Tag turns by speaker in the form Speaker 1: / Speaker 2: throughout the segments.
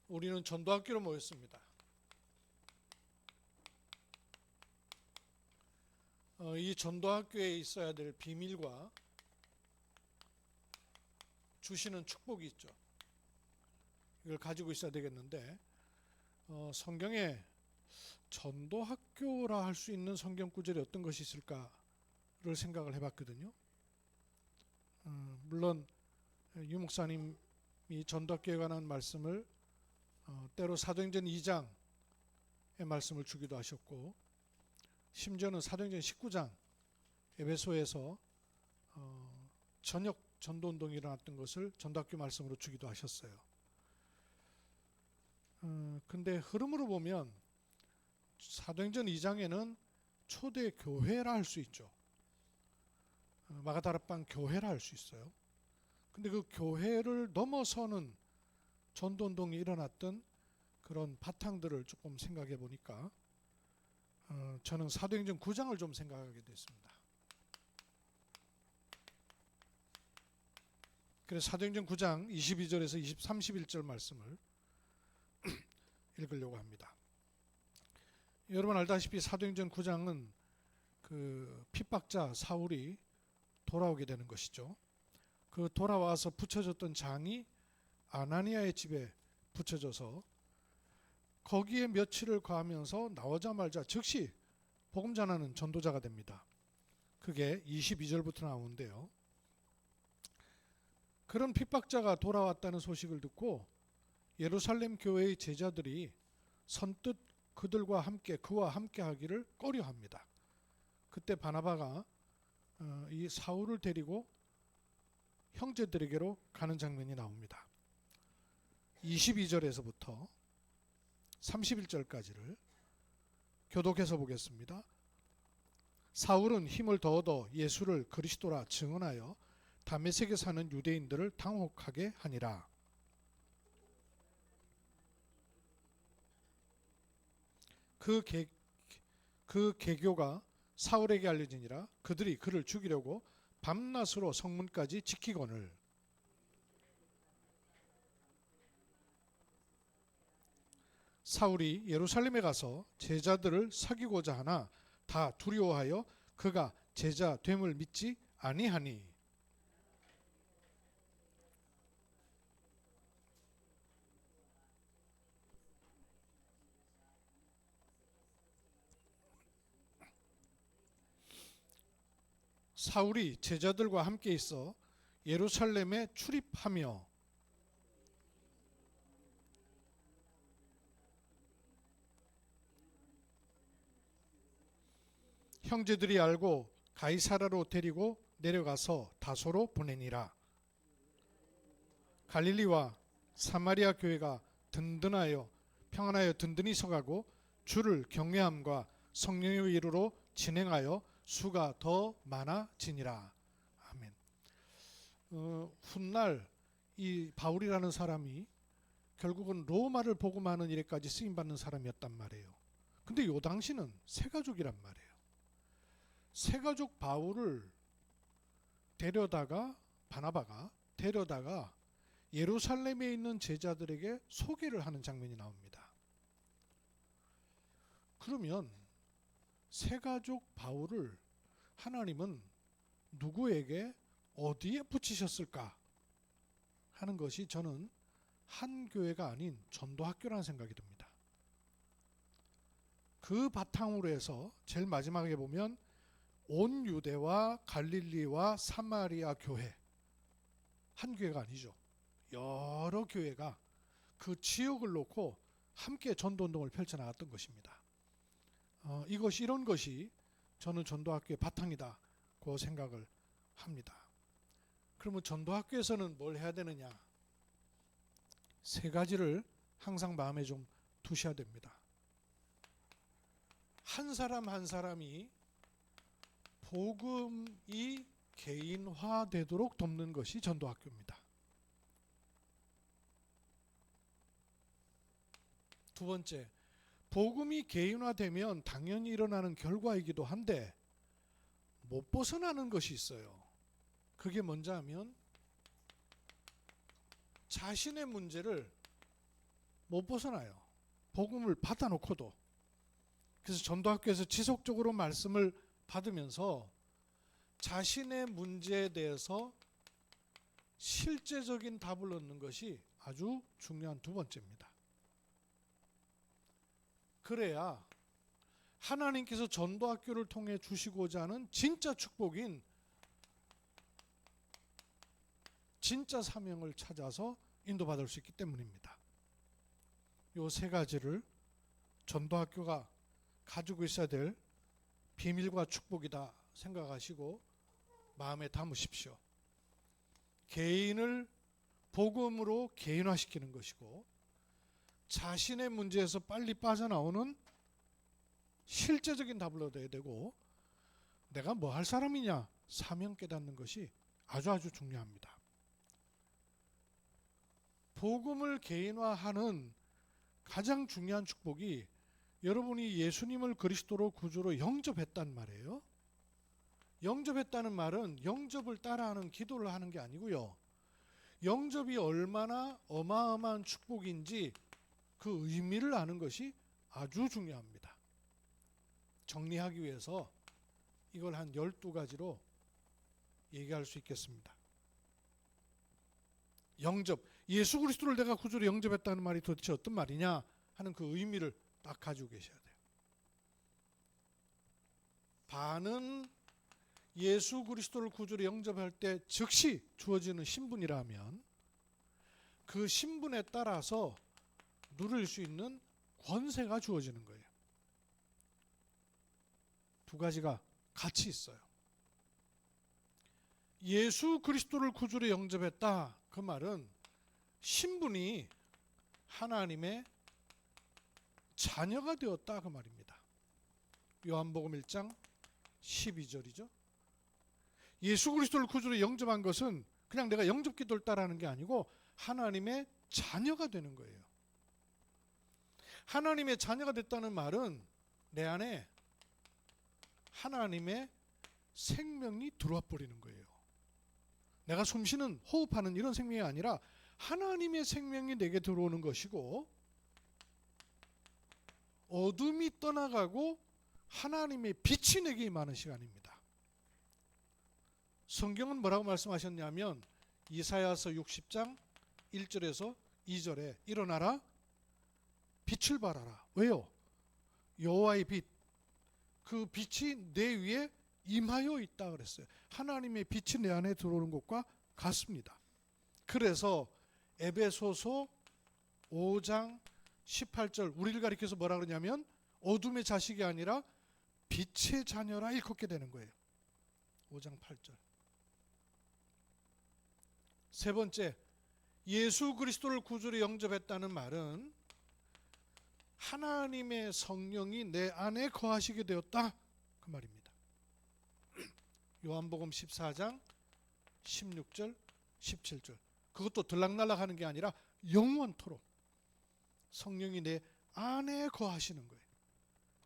Speaker 1: 우리는 전도학교로 모였습니다. 이 전도학교에 있어야 될 비밀과 주시는 축복이 있죠. 이걸 가지고 있어야 되겠는데, 성경에 전도학교라 할 수 있는 성경 구절이 어떤 것이 있을까를 생각을 해봤거든요. 물론 유 목사님이 전도학교에 관한 말씀을 때로 사도행전 2장의 말씀을 주기도 하셨고, 심지어는 사도행전 19장 에베소에서 전역 전도운동이 일어났던 것을 전도학교 말씀으로 주기도 하셨어요. 근데 흐름으로 보면 사도행전 2장에는 초대 교회라 할 수 있죠. 마가다락방 교회라 할 수 있어요. 근데 그 교회를 넘어서는 전도운동이 일어났던 그런 바탕들을 조금 생각해 보니까 저는 사도행전 9장을 좀 생각하게 됐습니다. 그래서 사도행전 9장 22절에서 31절 말씀을 읽으려고 합니다. 여러분 알다시피 사도행전 9장은 그 핍박자 사울이 돌아오게 되는 것이죠. 그 돌아와서 붙여졌던 장이 아나니아의 집에 붙여져서 거기에 며칠을 거하면서 나오자마자 즉시 복음 전하는 전도자가 됩니다. 그게 22절부터 나오는데요. 그런 핍박자가 돌아왔다는 소식을 듣고 예루살렘 교회의 제자들이 선뜻 그와 함께 하기를 꺼려합니다. 그때 바나바가 이 사울을 데리고 형제들에게로 가는 장면이 나옵니다. 22절에서부터 31절까지를 교독해서 보겠습니다. 사울은 힘을 더 얻어 예수를 그리스도라 증언하여 다메섹에 사는 유대인들을 당혹하게 하니라. 그 계교가 사울에게 알려지니라. 그들이 그를 죽이려고 밤낮으로 성문까지 지키거늘. 사울이 예루살렘에 가서 제자들을 사귀고자 하나 다 두려워하여 그가 제자 됨을 믿지 아니하니. 사울이 제자들과 함께 있어 예루살렘에 출입하며 형제들이 알고 가이사라로 데리고 내려가서 다소로 보내니라. 갈릴리와 사마리아 교회가 평안하여 든든히 서가고 주를 경외함과 성령의 이루로 진행하여 수가 더 많아지니라. 아멘. 훗날 이 바울이라는 사람이 결국은 로마를 복음하는 일에까지 쓰임받는 사람이었단 말이에요. 근데 요 당시는 새가족이란 말이에요. 새가족 바울을 바나바가 데려다가 예루살렘에 있는 제자들에게 소개를 하는 장면이 나옵니다. 그러면 새가족 바울을 하나님은 누구에게 어디에 붙이셨을까 하는 것이 저는 한 교회가 아닌 전도학교라는 생각이 듭니다. 그 바탕으로 해서 제일 마지막에 보면 온 유대와 갈릴리와 사마리아 교회, 한 교회가 아니죠. 여러 교회가 그 지역을 놓고 함께 전도운동을 펼쳐나갔던 것입니다. 이런 것이 저는 전도학교의 바탕이다고 생각을 합니다. 그러면 전도학교에서는 뭘 해야 되느냐? 세 가지를 항상 마음에 좀 두셔야 됩니다. 한 사람 한 사람이 복음이 개인화되도록 돕는 것이 전도학교입니다. 두 번째, 복음이 개인화되면 당연히 일어나는 결과이기도 한데 못 벗어나는 것이 있어요. 그게 뭔지 하면 자신의 문제를 못 벗어나요. 복음을 받아놓고도. 그래서 전도학교에서 지속적으로 말씀을 받으면서 자신의 문제에 대해서 실제적인 답을 얻는 것이 아주 중요한 두 번째입니다. 그래야 하나님께서 전도학교를 통해 주시고자 하는 진짜 축복인 진짜 사명을 찾아서 인도받을 수 있기 때문입니다. 이 세 가지를 전도학교가 가지고 있어야 될 비밀과 축복이다 생각하시고 마음에 담으십시오. 개인을 복음으로 개인화시키는 것이고, 자신의 문제에서 빨리 빠져나오는 실제적인 답을 얻어야 되고, 내가 뭐 할 사람이냐 사명 깨닫는 것이 아주 중요합니다. 복음을 개인화하는 가장 중요한 축복이 여러분이 예수님을 그리스도로 구주로 영접했단 말이에요. 영접했다는 말은 영접을 따라하는 기도를 하는 게 아니고요. 영접이 얼마나 어마어마한 축복인지 그 의미를 아는 것이 아주 중요합니다. 정리하기 위해서 이걸 한 12가지로 얘기할 수 있겠습니다. 영접, 예수 그리스도를 내가 구주로 영접했다는 말이 도대체 어떤 말이냐 하는 그 의미를 딱 가지고 계셔야 돼요. 반은 예수 그리스도를 구주로 영접할 때 즉시 주어지는 신분이라면 그 신분에 따라서 누릴 수 있는 권세가 주어지는 거예요. 두 가지가 같이 있어요. 예수 그리스도를 구주로 영접했다, 그 말은 신분이 하나님의 자녀가 되었다, 그 말입니다. 요한복음 1장 12절이죠. 예수 그리스도를 구주로 영접한 것은 그냥 내가 영접 기도를 따라하는 게 아니고 하나님의 자녀가 되는 거예요. 하나님의 자녀가 됐다는 말은 내 안에 하나님의 생명이 들어와 버리는 거예요. 내가 숨쉬는, 호흡하는 이런 생명이 아니라 하나님의 생명이 내게 들어오는 것이고, 어둠이 떠나가고 하나님의 빛이 내게 임하는 시간입니다. 성경은 뭐라고 말씀하셨냐면 이사야서 60장 1절에서 2절에 일어나라 빛을 발하라. 왜요? 여호와의 빛, 그 빛이 내 위에 임하여 있다 그랬어요. 하나님의 빛이 내 안에 들어오는 것과 같습니다. 그래서 에베소서 5장 18절 우리를 가리켜서 뭐라 그러냐면 어둠의 자식이 아니라 빛의 자녀라 일컫게 되는 거예요. 5장 8절. 세 번째, 예수 그리스도를 구주로 영접했다는 말은 하나님의 성령이 내 안에 거하시게 되었다, 그 말입니다. 요한복음 14장 16절 17절. 그것도 들락날락 하는 게 아니라 영원토록 성령이 내 안에 거하시는 거예요.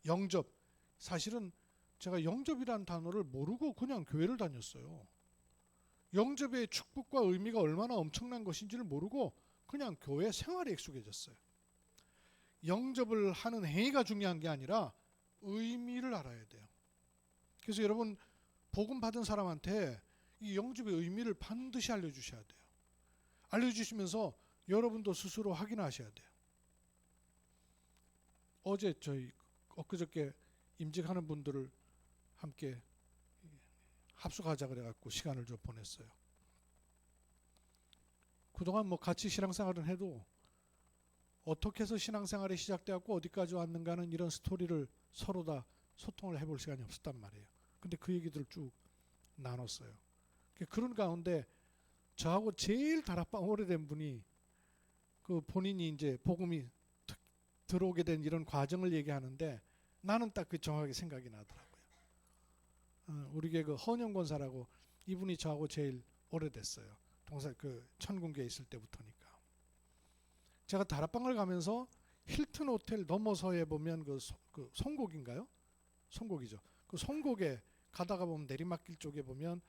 Speaker 1: 영접, 사실은 제가 영접이라는 단어를 모르고 그냥 교회를 다녔어요. 영접의 축복과 의미가 얼마나 엄청난 것인지를 모르고 그냥 교회 생활에 익숙해졌어요. 영접을 하는 행위가 중요한 게 아니라 의미를 알아야 돼요. 그래서 여러분, 복음 받은 사람한테 이 영접의 의미를 반드시 알려주셔야 돼요. 알려주시면서 여러분도 스스로 확인하셔야 돼요. 어제 엊그저께 임직하는 분들을 함께 합숙하자 그래갖고 시간을 좀 보냈어요. 그동안 뭐 같이 신앙생활을 해도 어떻게 해서 신앙생활이 시작되었고 어디까지 왔는가는 이런 스토리를 서로 다 소통을 해볼 시간이 없었단 말이에요. 근데 그 얘기들을 쭉 나눴어요. 그런 가운데 저하고 제일 다락방 오래된 분이 그 본인이 이제 복음이 들어오게 된 이런 과정을 얘기하는데 나는 딱 그 정확하게 생각이 나더라고요. 우리 그 헌영 권사라고, 이분이 저하고 제일 오래됐어요. 동사 그 천군교에 있을 때부터니까. 제가 다락방을 가면서 힐튼 호텔 넘어서에 보면 그 송곡인가요? 송곡이죠. 그 송곡에 가다가 보면 내리막길 쪽에 보면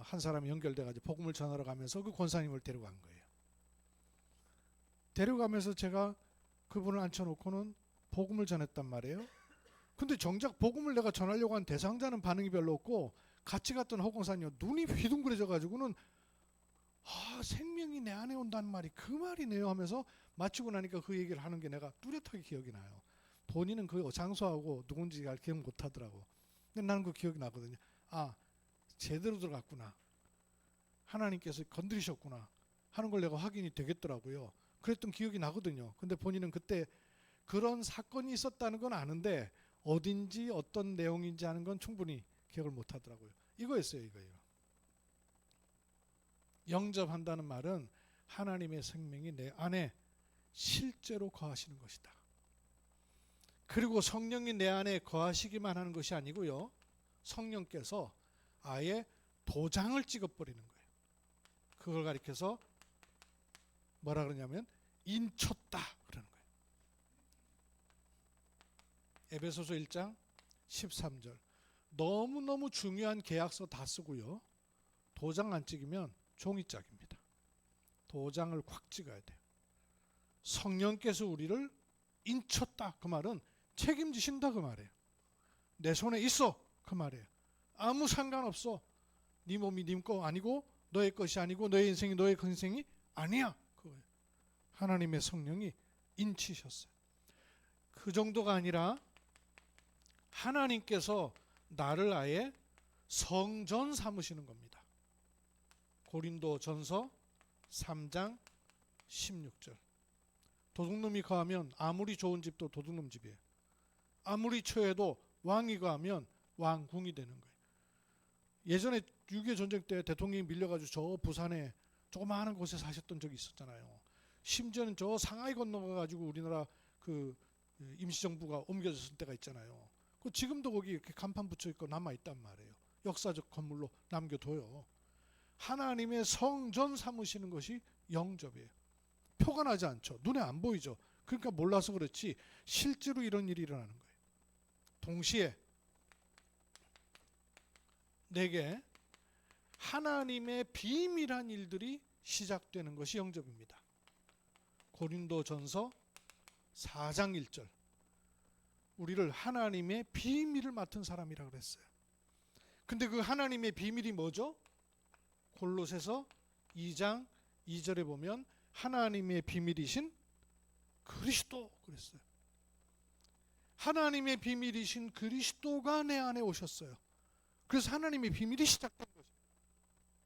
Speaker 1: 한 사람이 연결돼가지고 복음을 전하러 가면서 그 권사님을 데려간 거예요. 데려가면서 제가 그분을 앉혀놓고는 복음을 전했단 말이에요. 근데 정작 복음을 내가 전하려고 한 대상자는 반응이 별로 없고 같이 갔던 허공산이요 눈이 휘둥그레져 가지고는 생명이 내 안에 온다는 말이 그 말이네요 하면서 마치고 나니까 그 얘기를 하는 게 내가 뚜렷하게 기억이 나요. 본인은 그 장소하고 누군지 기억 못 하더라고. 근데 나는 그 기억이 나거든요. 제대로 들어갔구나. 하나님께서 건드리셨구나 하는 걸 내가 확인이 되겠더라고요. 그랬던 기억이 나거든요. 근데 본인은 그때 그런 사건이 있었다는 건 아는데 어딘지 어떤 내용인지 하는 건 충분히 기억을 못 하더라고요. 이거였어요. 이거예요. 영접한다는 말은 하나님의 생명이 내 안에 실제로 거하시는 것이다. 그리고 성령이 내 안에 거하시기만 하는 것이 아니고요. 성령께서 아예 도장을 찍어버리는 거예요. 그걸 가리켜서 뭐라 그러냐면 인쳤다 그러는 거예요. 에베소서 1장 13절. 너무너무 중요한 계약서 다 쓰고요. 도장 안 찍으면 종이짝입니다. 도장을 콱 찍어야 돼요. 성령께서 우리를 인쳤다 그 말은 책임지신다 그 말이에요. 내 손에 있어 그 말이에요. 아무 상관없어. 네 몸이 네 거 아니고 너의 것이 아니고 너의 인생이 너의 인생이 아니야. 그거예요. 하나님의 성령이 인치셨어요. 그 정도가 아니라 하나님께서 나를 아예 성전 삼으시는 겁니다. 고린도전서 3장 16절. 도둑놈이 거하면 아무리 좋은 집도 도둑놈 집이에요. 아무리 처해도 왕이 거하면 왕궁이 되는 거예요. 예전에 6.25 전쟁 때 대통령이 밀려가지고 저 부산에 조그마한 곳에 사셨던 적이 있었잖아요. 심지어는 저 상하이 건너가가지고 우리나라 그 임시정부가 옮겨졌을 때가 있잖아요. 그 지금도 거기 이렇게 간판 붙여 있고 남아 있단 말이에요. 역사적 건물로 남겨둬요. 하나님의 성전 삼으시는 것이 영접이에요. 표가 나지 않죠. 눈에 안 보이죠. 그러니까 몰라서 그렇지 실제로 이런 일이 일어나는 거예요. 동시에 내게 하나님의 비밀한 일들이 시작되는 것이 영접입니다. 고린도전서 4장 1절. 우리를 하나님의 비밀을 맡은 사람이라고 그랬어요. 근데 그 하나님의 비밀이 뭐죠? 골로새서 2장 2절에 보면 하나님의 비밀이신 그리스도 그랬어요. 하나님의 비밀이신 그리스도가 내 안에 오셨어요. 그래서 하나님의 비밀이 시작된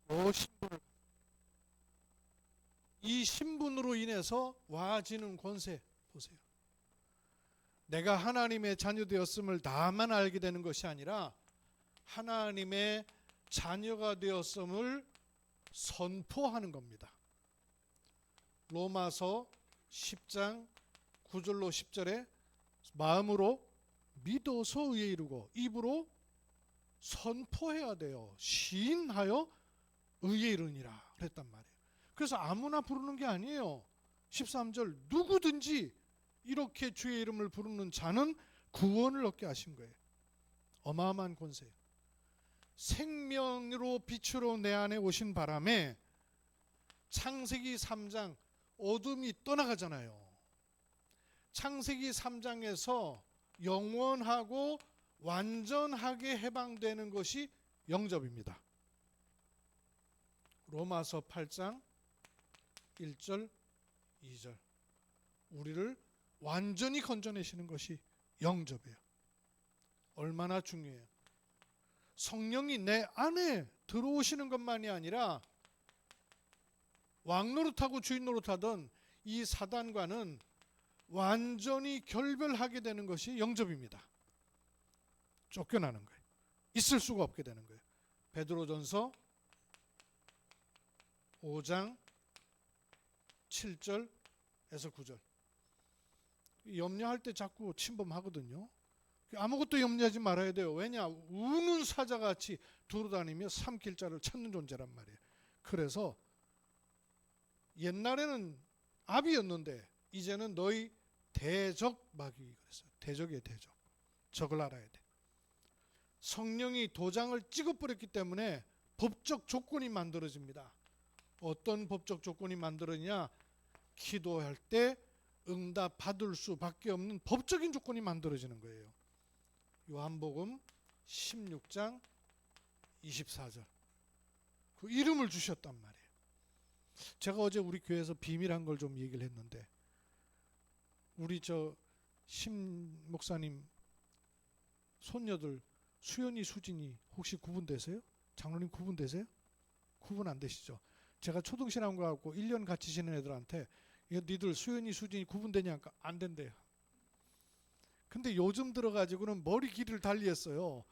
Speaker 1: 거죠. 신분을. 이 신분으로 인해서 와지는 권세 보세요. 내가 하나님의 자녀 되었음을 다만 알게 되는 것이 아니라 하나님의 자녀가 되었음을 선포하는 겁니다. 로마서 10장 9절로 10절에 마음으로 믿어서 의에 이르고 입으로 선포해야 돼요. 시인하여 의에 이르니라 그랬단 말이에요. 그래서 아무나 부르는 게 아니에요. 13절 누구든지 이렇게 주의 이름을 부르는 자는 구원을 얻게 하신 거예요. 어마어마한 권세예요. 생명으로 빛으로 내 안에 오신 바람에 창세기 3장 어둠이 떠나가잖아요. 창세기 3장에서 영원하고 완전하게 해방되는 것이 영접입니다. 로마서 8장 1절 2절. 우리를 완전히 건져내시는 것이 영접이에요. 얼마나 중요해요. 성령이 내 안에 들어오시는 것만이 아니라 왕 노릇하고 주인 노릇하던 이 사단과는 완전히 결별하게 되는 것이 영접입니다. 쫓겨나는 거예요. 있을 수가 없게 되는 거예요. 베드로전서 5장 7절에서 9절. 염려할 때 자꾸 침범하거든요. 아무것도 염려하지 말아야 돼요. 왜냐? 우는 사자같이 두루다니며 삼킬 자를 찾는 존재란 말이에요. 그래서 옛날에는 아비였는데 이제는 너희 대적 마귀 그랬어요. 대적이에요. 대적. 적을 알아야 돼. 성령이 도장을 찍어버렸기 때문에 법적 조건이 만들어집니다. 어떤 법적 조건이 만들어지냐? 기도할 때 응답 받을 수밖에 없는 법적인 조건이 만들어지는 거예요. 요한복음 16장 24절. 그 이름을 주셨단 말이에요. 제가 어제 우리 교회에서 비밀한 걸 좀 얘기를 했는데, 우리 심 목사님 손녀들 수연이, 수진이 혹시 구분되세요? 장로님 구분되세요? 구분 안 되시죠? 제가 초등신앙과 갖고 1년 같이 지낸 애들한테 니들 수연이, 수진이 구분되냐니까 안 된대요. 근데 요즘 들어가지고는 머리 길이를 달리했어요.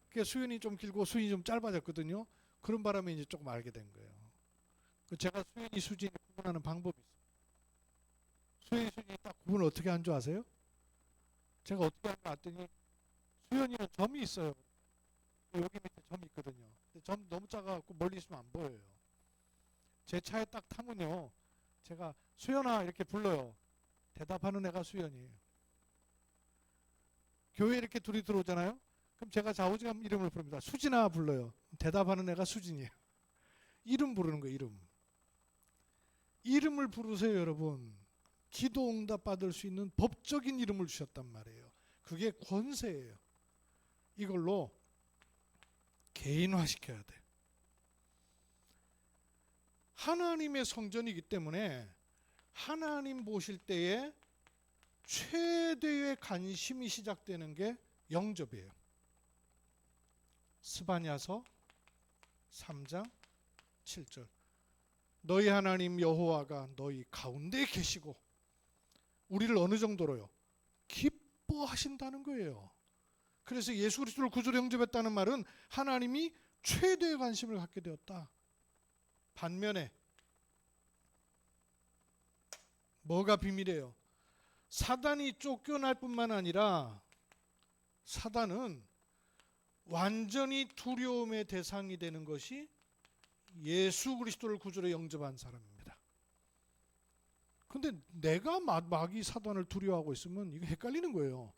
Speaker 1: 그러니까 수연이 좀 길고 수진이 좀 짧아졌거든요. 그런 바람에 이제 조금 알게 된 거예요. 제가 수연이, 수진이 구분하는 방법이 있어요. 수연이, 수진이 딱 구분을 어떻게 한 줄 아세요? 제가 어떻게 한 줄 알았더니, 수연이는 점이 있어요. 여기 밑에 점이 있거든요. 근데 점 너무 작아갖고 멀리 있으면 안 보여요. 제 차에 딱 타면요, 제가 수연아 이렇게 불러요. 대답하는 애가 수연이에요. 교회 이렇게 둘이 들어오잖아요. 그럼 제가 좌우지간 이름을 부릅니다. 수진아 불러요. 대답하는 애가 수진이에요. 이름 부르는 거예요. 이름을 부르세요, 여러분. 기도 응답 받을 수 있는 법적인 이름을 주셨단 말이에요. 그게 권세예요. 이걸로 개인화시켜야 돼. 하나님의 성전이기 때문에 하나님 보실 때에 최대의 관심이 시작되는 게 영접이에요. 스바냐서 3장 7절. 너희 하나님 여호와가 너희 가운데 계시고, 우리를 어느 정도로요? 기뻐하신다는 거예요. 그래서 예수 그리스도를 구주로 영접했다는 말은 하나님이 최대의 관심을 갖게 되었다. 반면에 뭐가 비밀이에요? 사단이 쫓겨날 뿐만 아니라 사단은 완전히 두려움의 대상이 되는 것이 예수 그리스도를 구주로 영접한 사람입니다. 근데 내가 마귀 사단을 두려워하고 있으면 이거 헷갈리는 거예요.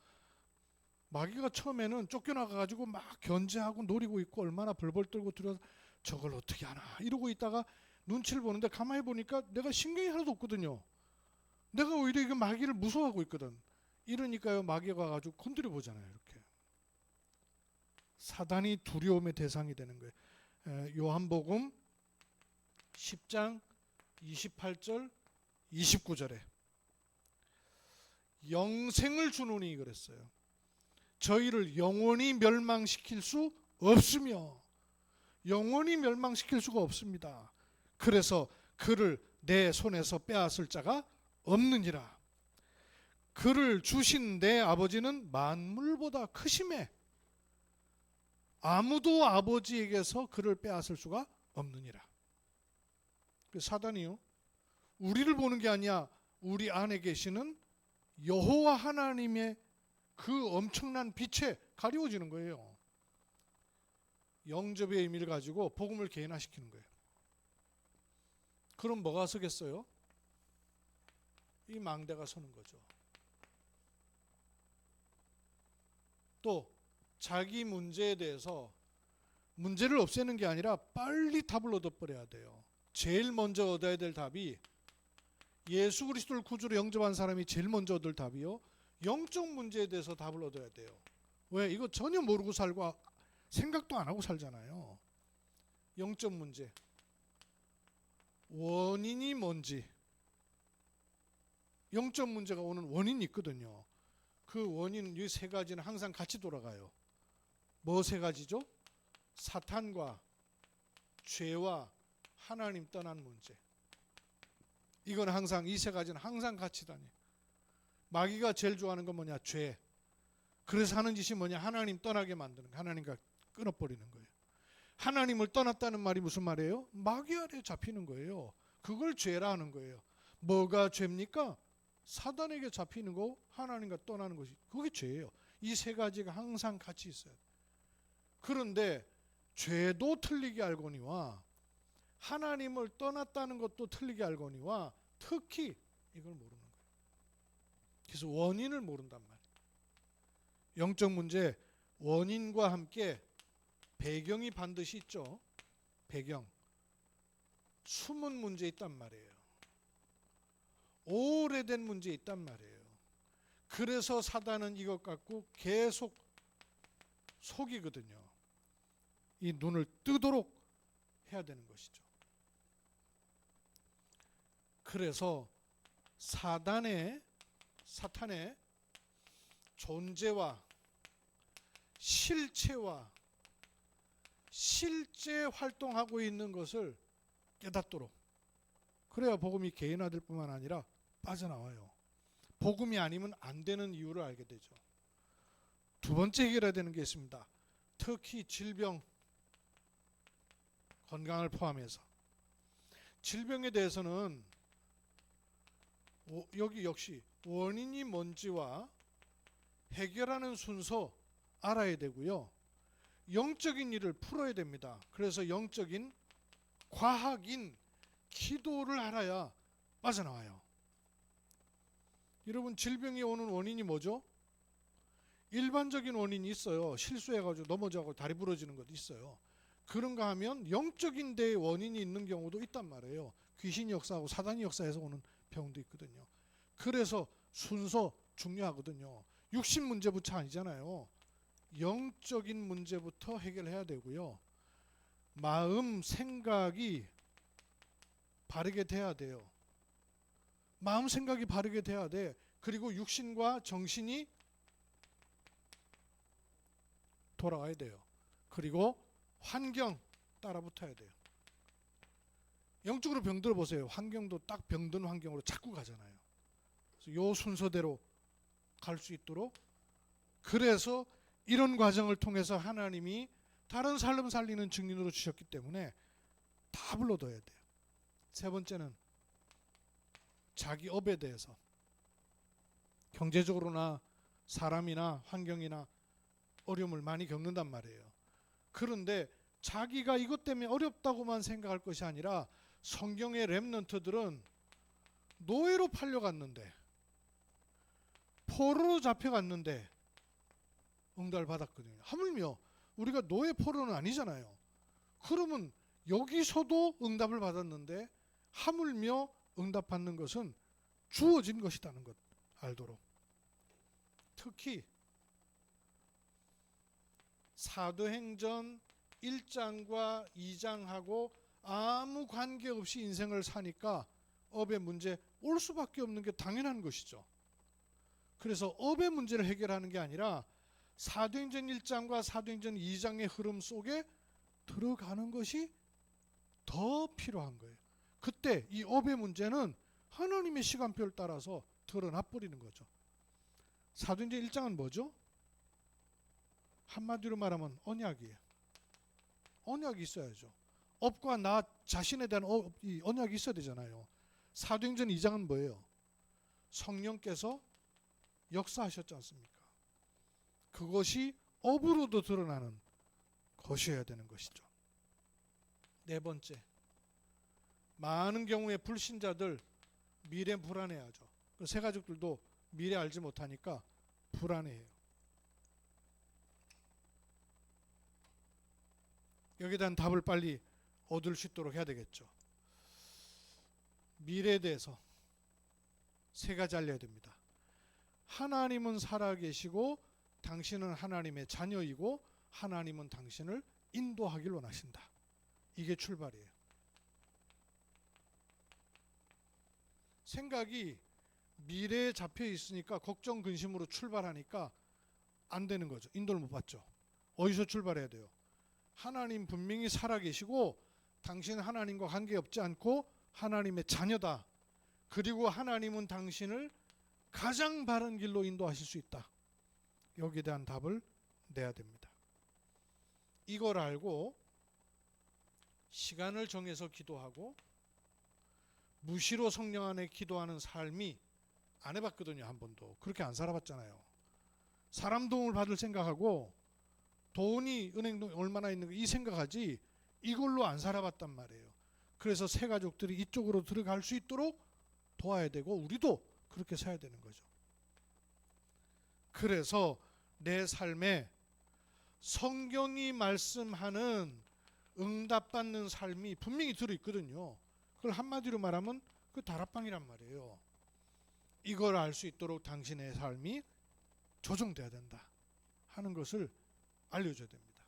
Speaker 1: 마귀가 처음에는 쫓겨나가지고 막 견제하고 노리고 있고 얼마나 벌벌 떨고 두려워서 저걸 어떻게 하나 이러고 있다가 눈치를 보는데 가만히 보니까 내가 신경이 하나도 없거든요. 내가 오히려 이거 마귀를 무서워하고 있거든. 이러니까요, 마귀가 와가지고 건드려 보잖아요. 이렇게 사단이 두려움의 대상이 되는 거예요. 요한복음 10장 28절 29절에 영생을 주노니 그랬어요. 저희를 영원히 멸망시킬 수 없으며, 영원히 멸망시킬 수가 없습니다. 그래서 그를 내 손에서 빼앗을 자가 없느니라. 그를 주신 내 아버지는 만물보다 크심에 아무도 아버지에게서 그를 빼앗을 수가 없느니라. 사단이요, 우리를 보는 게 아니야. 우리 안에 계시는 여호와 하나님의 그 엄청난 빛에 가리워지는 거예요. 영접의 의미를 가지고 복음을 개인화시키는 거예요. 그럼 뭐가 서겠어요? 이 망대가 서는 거죠. 또 자기 문제에 대해서 문제를 없애는 게 아니라 빨리 답을 얻어버려야 돼요. 제일 먼저 얻어야 될 답이, 예수 그리스도를 구주로 영접한 사람이 제일 먼저 얻을 답이요, 영적 문제에 대해서 답을 얻어야 돼요. 왜? 이거 전혀 모르고 살고 생각도 안 하고 살잖아요. 영적 문제. 원인이 뭔지. 영적 문제가 오는 원인이 있거든요. 그 원인, 이 세 가지는 항상 같이 돌아가요. 뭐 세 가지죠? 사탄과 죄와 하나님 떠난 문제. 이건 항상, 이 세 가지는 항상 같이 다녀요. 마귀가 제일 좋아하는 건 뭐냐? 죄. 그래서 하는 짓이 뭐냐? 하나님 떠나게 만드는 거예요. 하나님과 끊어버리는 거예요. 하나님을 떠났다는 말이 무슨 말이에요? 마귀 아래에 잡히는 거예요. 그걸 죄라 하는 거예요. 뭐가 죄입니까? 사단에게 잡히는 거, 하나님과 떠나는 것이, 그게 죄예요. 이 세 가지가 항상 같이 있어요. 그런데 죄도 틀리게 알거니와 하나님을 떠났다는 것도 틀리게 알거니와 특히 이걸 모르는 거예요. 그래서 원인을 모른단 말이에요. 영적 문제, 원인과 함께 배경이 반드시 있죠. 배경. 숨은 문제 있단 말이에요. 오래된 문제 있단 말이에요. 그래서 사단은 이것 갖고 계속 속이거든요. 이 눈을 뜨도록 해야 되는 것이죠. 그래서 사탄의 존재와 실체와 실제 활동하고 있는 것을 깨닫도록, 그래야 복음이 개인화될 뿐만 아니라 빠져나와요. 복음이 아니면 안 되는 이유를 알게 되죠. 두 번째 해결해야 되는 게 있습니다. 특히 질병, 건강을 포함해서. 질병에 대해서는 여기 역시 원인이 뭔지와 해결하는 순서 알아야 되고요. 영적인 일을 풀어야 됩니다. 그래서 영적인 과학인 기도를 알아야 빠져나와요. 여러분, 질병이 오는 원인이 뭐죠? 일반적인 원인이 있어요. 실수해가지고 넘어져가지고 다리 부러지는 것도 있어요. 그런가 하면 영적인 데에 원인이 있는 경우도 있단 말이에요. 귀신이 역사하고 사단이 역사해서 오는 병도 있거든요. 그래서 순서 중요하거든요. 육신 문제부터 아니잖아요. 영적인 문제부터 해결해야 되고요. 마음, 생각이 바르게 돼야 돼요. 마음, 생각이 바르게 돼야 돼. 그리고 육신과 정신이 돌아와야 돼요. 그리고 환경 따라 붙어야 돼요. 영적으로 병들어 보세요. 환경도 딱 병든 환경으로 자꾸 가잖아요. 그래서 요 순서대로 갈 수 있도록, 그래서 이런 과정을 통해서 하나님이 다른 삶 살리는 증인으로 주셨기 때문에 다 불러둬야 돼요. 세 번째는 자기 업에 대해서, 경제적으로나 사람이나 환경이나 어려움을 많이 겪는단 말이에요. 그런데 자기가 이것 때문에 어렵다고만 생각할 것이 아니라 성경의 렘넌트들은 노예로 팔려갔는데, 포로로 잡혀갔는데 응답을 받았거든요. 하물며 우리가 노예 포로는 아니잖아요. 그러면 여기서도 응답을 받았는데 하물며 응답받는 것은 주어진 것이라는 것 알도록. 특히 사도행전 1장과 2장하고 아무 관계없이 인생을 사니까 업의 문제 올 수밖에 없는 게 당연한 것이죠. 그래서 업의 문제를 해결하는 게 아니라 사도행전 1장과 사도행전 2장의 흐름 속에 들어가는 것이 더 필요한 거예요. 그때 이 업의 문제는 하나님의 시간표를 따라서 드러나 버리는 거죠. 사도행전 1장은 뭐죠? 한마디로 말하면 언약이에요. 언약이 있어야죠. 업과 나 자신에 대한 이 언약이 있어야 되잖아요. 사도행전 2장은 뭐예요? 성령께서 역사하셨지 않습니까? 그것이 업으로도 드러나는 것이어야 되는 것이죠. 네 번째, 많은 경우에 불신자들 미래 불안해하죠. 새 가족들도 미래 알지 못하니까 불안해해요. 여기에 대한 답을 빨리 얻을 수 있도록 해야 되겠죠. 미래에 대해서 세 가지 알려야 됩니다. 하나님은 살아계시고 당신은 하나님의 자녀이고 하나님은 당신을 인도하길 원하신다. 이게 출발이에요. 생각이 미래에 잡혀 있으니까 걱정 근심으로 출발하니까 안 되는 거죠. 인도를 못 받죠. 어디서 출발해야 돼요? 하나님 분명히 살아계시고 당신은 하나님과 관계없지 않고 하나님의 자녀다. 그리고 하나님은 당신을 가장 바른 길로 인도하실 수 있다. 여기에 대한 답을 내야 됩니다. 이걸 알고 시간을 정해서 기도하고 무시로 성령 안에 기도하는 삶이 안 해봤거든요. 한 번도. 그렇게 안 살아봤잖아요. 사람 도움을 받을 생각하고 돈이 은행에 얼마나 있는 거 이 생각하지 이걸로 안 살아봤단 말이에요. 그래서 새 가족들이 이쪽으로 들어갈 수 있도록 도와야 되고 우리도 그렇게 살아야 되는 거죠. 그래서 내 삶에 성경이 말씀하는 응답받는 삶이 분명히 들어있거든요. 그걸 한마디로 말하면 그 다락방이란 말이에요. 이걸 알 수 있도록 당신의 삶이 조정돼야 된다 하는 것을 알려줘야 됩니다.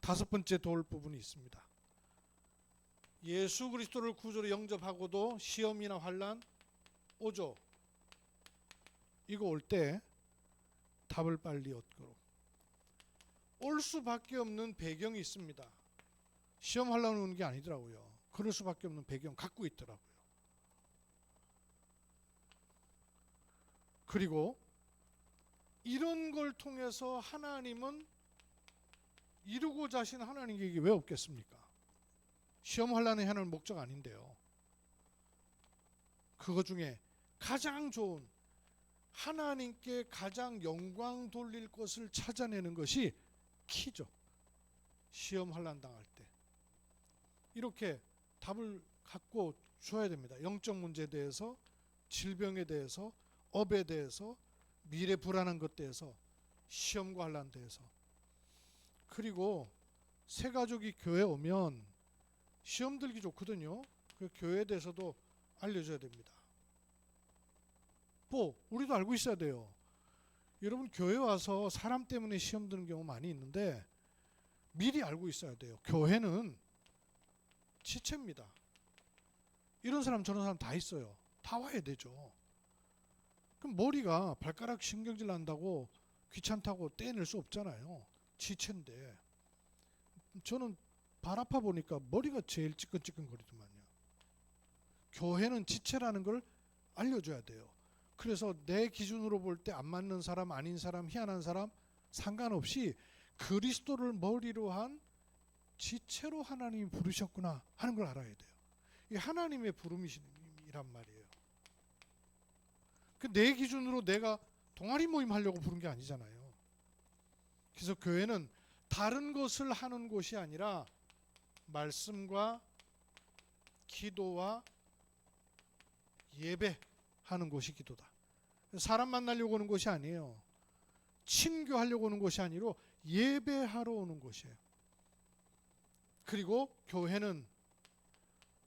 Speaker 1: 다섯 번째 도울 부분이 있습니다. 예수 그리스도를 구주로 영접하고도 시험이나 환난 오죠. 이거 올 때 답을 빨리 얻도록 올 수밖에 없는 배경이 있습니다. 시험 환난 오는 게 아니더라고요. 그럴 수밖에 없는 배경 갖고 있더라고요. 그리고 이런 걸 통해서 하나님은 이루고자 하신 하나님 계획이 왜 없겠습니까? 시험 환난의 하나는 목적 아닌데요. 그거 중에 가장 좋은 하나님께 가장 영광 돌릴 것을 찾아내는 것이 키죠. 시험 환난 당할 때 이렇게 답을 갖고 줘야 됩니다. 영적 문제에 대해서, 질병에 대해서, 업에 대해서, 미래 불안한 것 대해서, 시험과 환난 대해서. 그리고 새 가족이 교회 오면 시험 들기 좋거든요. 그 교회에 대해서도 알려줘야 됩니다. 우리도 알고 있어야 돼요. 여러분 교회 와서 사람 때문에 시험 드는 경우 많이 있는데 미리 알고 있어야 돼요. 교회는 지체입니다. 이런 사람 저런 사람 다 있어요. 다 와야 되죠. 그럼 머리가 발가락 신경질 난다고 귀찮다고 떼낼 수 없잖아요. 지체인데 저는 발 아파 보니까 머리가 제일 찌끈찌끈거리더만요. 교회는 지체라는 걸 알려줘야 돼요. 그래서 내 기준으로 볼 때 안 맞는 사람, 아닌 사람, 희한한 사람 상관없이 그리스도를 머리로 한 지체로 하나님이 부르셨구나 하는 걸 알아야 돼요. 이게 하나님의 부름이란 말이에요. 내 기준으로 내가 동아리 모임 하려고 부른 게 아니잖아요. 그래서 교회는 다른 것을 하는 곳이 아니라 말씀과 기도와 예배하는 곳이 기도다. 사람 만나려고 오는 곳이 아니에요. 친교하려고 오는 곳이 아니라 예배하러 오는 곳이에요. 그리고 교회는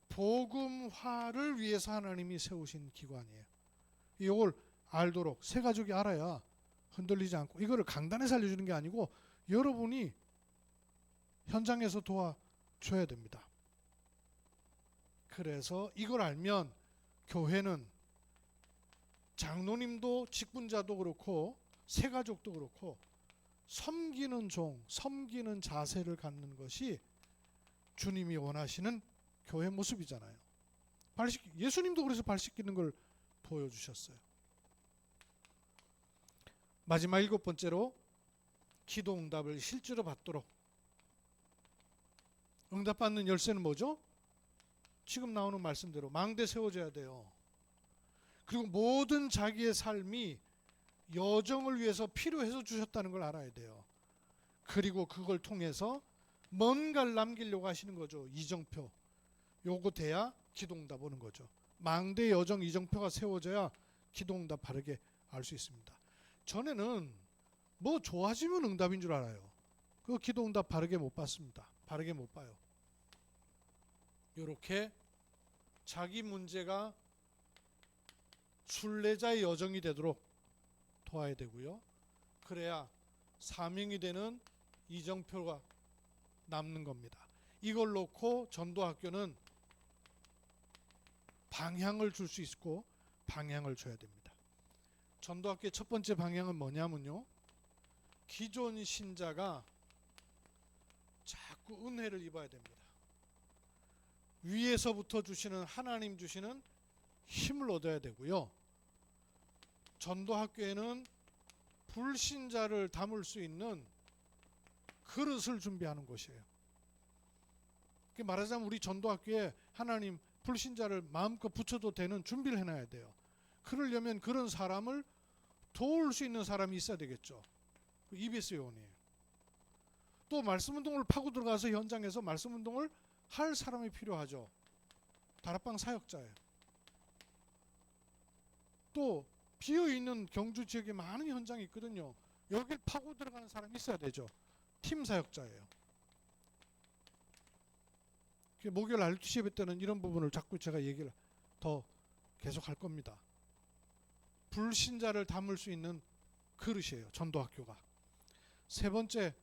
Speaker 1: 복음화를 위해서 하나님이 세우신 기관이에요. 이걸 알도록 새 가족이 알아야 흔들리지 않고, 이거를 강단에서 알려주는 게 아니고 여러분이 현장에서 도와줘야 됩니다. 그래서 이걸 알면 교회는 장로님도 직분자도 그렇고 새 가족도 그렇고 섬기는 종, 섬기는 자세를 갖는 것이 주님이 원하시는 교회 모습이잖아요. 예수님도 그래서 발 씻기는 걸 보여주셨어요. 마지막 일곱 번째로 기도 응답을 실제로 받도록. 응답받는 열쇠는 뭐죠? 지금 나오는 말씀대로 망대 세워져야 돼요. 그리고 모든 자기의 삶이 여정을 위해서 필요해서 주셨다는 걸 알아야 돼요. 그리고 그걸 통해서 뭔가를 남기려고 하시는 거죠. 이정표. 요거 돼야 기도응답 오는 거죠. 망대 여정 이정표가 세워져야 기도응답 바르게 알 수 있습니다. 전에는 뭐 좋아지면 응답인 줄 알아요. 그 기도응답 바르게 못 받습니다. 바르게 못 봐요. 이렇게 자기 문제가 순례자의 여정이 되도록 도와야 되고요. 그래야 사명이 되는 이정표가 남는 겁니다. 이걸 놓고 전도학교는 방향을 줄 수 있고 방향을 줘야 됩니다. 전도학교의 첫 번째 방향은 뭐냐면요, 기존 신자가 자꾸 은혜를 입어야 됩니다. 위에서부터 주시는, 하나님 주시는 힘을 얻어야 되고요. 전도학교에는 불신자를 담을 수 있는 그릇을 준비하는 곳이에요. 말하자면 우리 전도학교에 하나님 불신자를 마음껏 붙여도 되는 준비를 해놔야 돼요. 그러려면 그런 사람을 도울 수 있는 사람이 있어야 되겠죠. EBS 요원이에요. 또 말씀운동을 파고 들어가서 현장에서 말씀운동을 할 사람이 필요하죠. 다락방 사역자예요. 또 비어있는 경주 지역에 많은 현장이 있거든요. 여길 파고 들어가는 사람이 있어야 되죠. 팀 사역자예요. 목요일 RTC 예배 때는 이런 부분을 자꾸 제가 얘기를 더 계속 할 겁니다. 불신자를 담을 수 있는 그릇이에요. 전도학교가. 세 번째,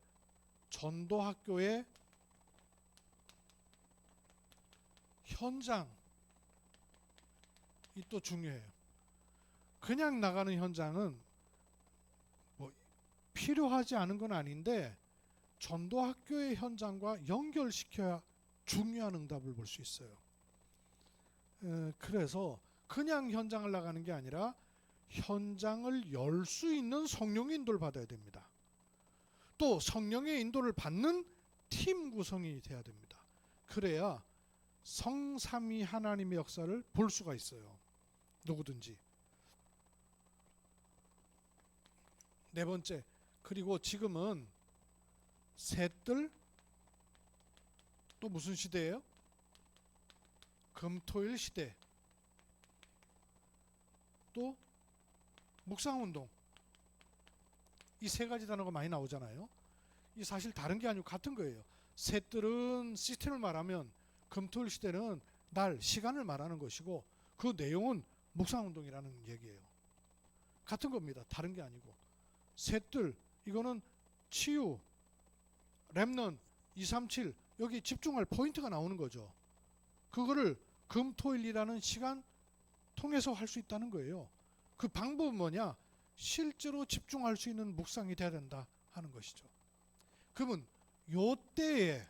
Speaker 1: 전도학교의 현장이 또 중요해요. 그냥 나가는 현장은 뭐 필요하지 않은 건 아닌데 전도학교의 현장과 연결시켜야 중요한 응답을 볼 수 있어요. 그래서 그냥 현장을 나가는 게 아니라 현장을 열 수 있는 성령의 인도를 받아야 됩니다. 또 성령의 인도를 받는 팀 구성이 돼야 됩니다. 그래야 성삼위 하나님의 역사를 볼 수가 있어요. 누구든지. 네 번째, 그리고 지금은 셋들 또 무슨 시대예요? 금토일 시대. 또 묵상운동. 이 세 가지 단어가 많이 나오잖아요. 이 사실 다른 게 아니고 같은 거예요. 셋들은 시스템을 말하면 금토일 시대는 날, 시간을 말하는 것이고 그 내용은 묵상운동이라는 얘기예요. 같은 겁니다. 다른 게 아니고. 셋들, 이거는 치유, 렘넌, 237 여기 집중할 포인트가 나오는 거죠. 그거를 금토일이라는 시간 통해서 할 수 있다는 거예요. 그 방법은 뭐냐? 실제로 집중할 수 있는 묵상이 돼야 된다 하는 것이죠. 그러면 요 때에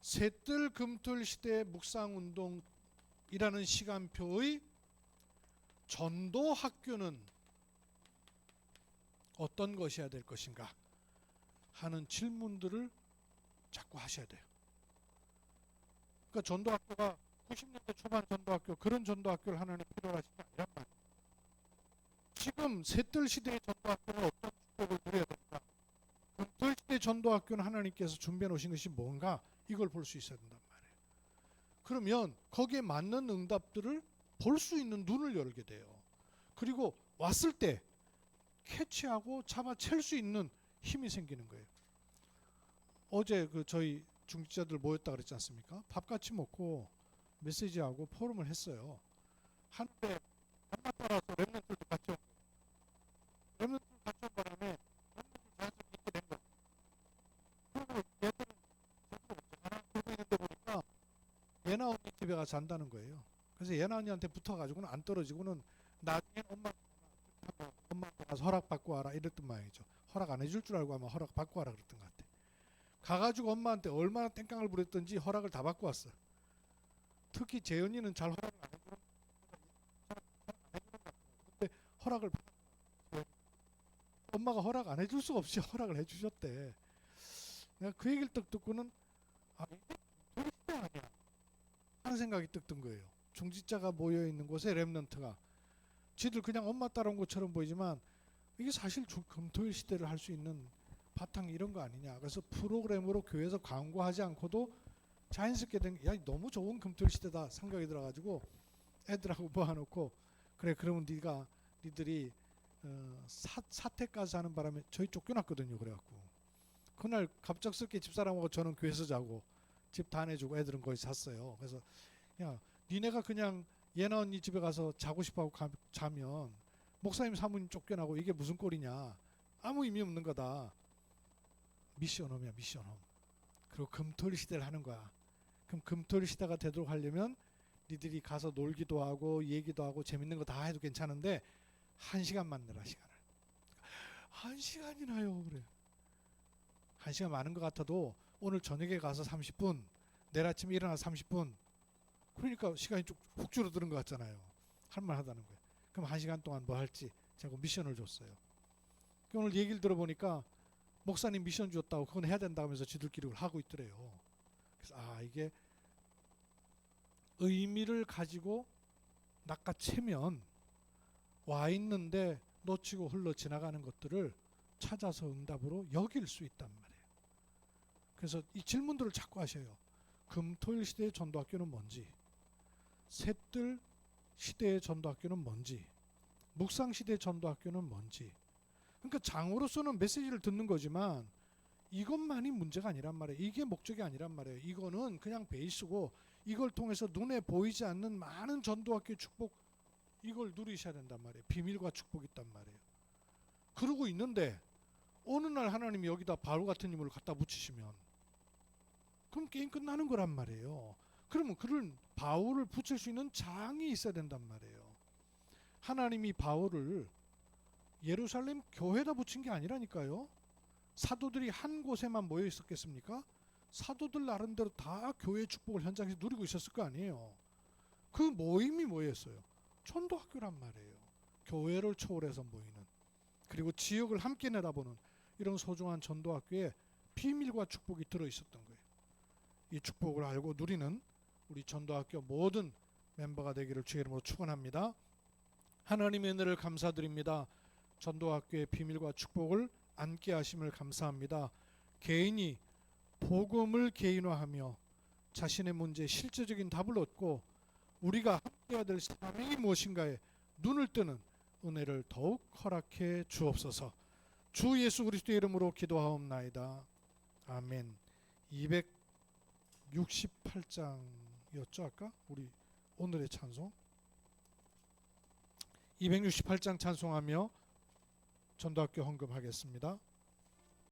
Speaker 1: 셋들 금토일 시대 묵상운동이라는 시간표의 전도학교는 어떤 것이어야 될 것인가 하는 질문들을 자꾸 하셔야 돼요. 그러니까 전도학교가 90년대 초반 전도학교, 그런 전도학교를 하나는 필요로 하신 게 아니란 말이에요. 지금 셋들 시대의 전도학교는 어떤 축복을 누려야 될까? 금토일 시대 전도학교는 하나님께서 준비해 놓으신 것이 뭔가 이걸 볼 수 있어야 된단 말이에요. 그러면 거기에 맞는 응답들을 볼 수 있는 눈을 열게 돼요. 그리고 왔을 때 캐치하고 잡아챌 수 있는 힘이 생기는 거예요. 어제 그 저희 중직자들 모였다 그랬지 않습니까? 밥 같이 먹고 메시지하고 포럼을 했어요. 한때 한마 따라서 렘넌트들도 같이 온 거예요. 렘넌트들 같이 온 바람에 렘넌트들 자연스럽게 있게 된 거예요. 그리고 얘들은 저도 하나 들고 있는데 보니까 예나 언니 집에 가서 잔다는 거예요. 그래서 예나 언니한테 붙어가지고는 안 떨어지고는 나중엔 엄마한테 가서 허락받고 와라 이랬던 모양이죠. 허락 안 해줄 줄 알고 아마 허락받고 와라 그랬던 것 같아. 가가지고 엄마한테 얼마나 땡깡을 부렸던지 허락을 다 받고 왔어요. 특히 재현이는 잘 허락을 안 해주는 것 같아요. 근데 허락을 받았어요. 엄마가 허락 안 해줄 수가 없이 허락을 해주셨대. 내가 그 얘기를 딱 듣고는 이게 우리 시대 아니야 하는 생각이 딱 든 거예요. 중직자가 모여있는 곳에 렘넌트가 지들 그냥 엄마 따라온 것처럼 보이지만 이게 사실 금토일 시대를 할 수 있는 바탕이 이런 거 아니냐. 그래서 프로그램으로 교회에서 광고하지 않고도 자연스럽게 된 야 너무 좋은 금토일 시대다 생각이 들어가지고 애들하고 모아놓고 그래 그러면 니들이 사택까지 하는 바람에 저희 쫓겨났거든요. 그래갖고 그날 갑작스럽게 집사람하고 저는 교회에서 자고 집 다 내주고 애들은 거기 잤어요. 그래서 야 니네가 그냥 예나 언니 집에 가서 자고 싶어하고 자면 목사님 사모님 쫓겨나고 이게 무슨 꼴이냐. 아무 의미 없는 거다. 미션홈이야 미션홈. 그리고 금토일 시대를 하는 거야. 그럼 금토일 시대가 되도록 하려면 니들이 가서 놀기도 하고 얘기도 하고 재밌는 거 다 해도 괜찮은데 1시간만 내라 시간을. 1시간이나요 그래. 1시간 많은 것 같아도 오늘 저녁에 가서 30분 내일 아침에 일어나 30분 그러니까 시간이 쭉 훅 줄어드는 것 같잖아요. 할만하다는 거예요. 그럼 1시간 동안 뭐 할지 제가 미션을 줬어요. 오늘 얘기를 들어보니까 목사님 미션 줬다고 그건 해야 된다고 하면서 지들끼리 하고 있더래요. 그래서 이게 의미를 가지고 낚아채면 와 있는데 놓치고 흘러 지나가는 것들을 찾아서 응답으로 여길 수 있단 말이에요. 그래서 이 질문들을 자꾸 하셔요. 금토일 시대의 전도학교는 뭔지, 셋들 시대의 전도학교는 뭔지, 묵상 시대의 전도학교는 뭔지. 그러니까 장으로서는 메시지를 듣는 거지만 이것만이 문제가 아니란 말이에요. 이게 목적이 아니란 말이에요. 이거는 그냥 베이스고 이걸 통해서 눈에 보이지 않는 많은 전도학교의 축복, 이걸 누리셔야 된단 말이에요. 비밀과 축복이 있단 말이에요. 그러고 있는데 어느 날 하나님이 여기다 바울 같은 인물을 갖다 붙이시면 그럼 게임 끝나는 거란 말이에요. 그러면 그런 바울을 붙일 수 있는 장이 있어야 된단 말이에요. 하나님이 바울을 예루살렘 교회에다 붙인 게 아니라니까요. 사도들이 한 곳에만 모여 있었겠습니까? 사도들 나름대로 다 교회의 축복을 현장에서 누리고 있었을 거 아니에요. 그 모임이 뭐였어요? 전도학교란 말이에요. 교회를 초월해서 모이는, 그리고 지역을 함께 내다보는 이런 소중한 전도학교에 비밀과 축복이 들어있었던 거예요. 이 축복을 알고 누리는 우리 전도학교 모든 멤버가 되기를 주의 이름으로 축원합니다. 하나님의 은혜를 감사드립니다. 전도학교의 비밀과 축복을 앉게 하심을 감사합니다. 개인이 복음을 개인화하며 자신의 문제에 실제적인 답을 얻고 우리가 함께해야 될 사명이 무엇인가에 눈을 뜨는 은혜를 더욱 허락해 주옵소서. 주 예수 그리스도의 이름으로 기도하옵나이다. 아멘. 268장이었죠 아까? 우리 오늘의 찬송 268장 찬송하며 전도학교 헌금하겠습니다.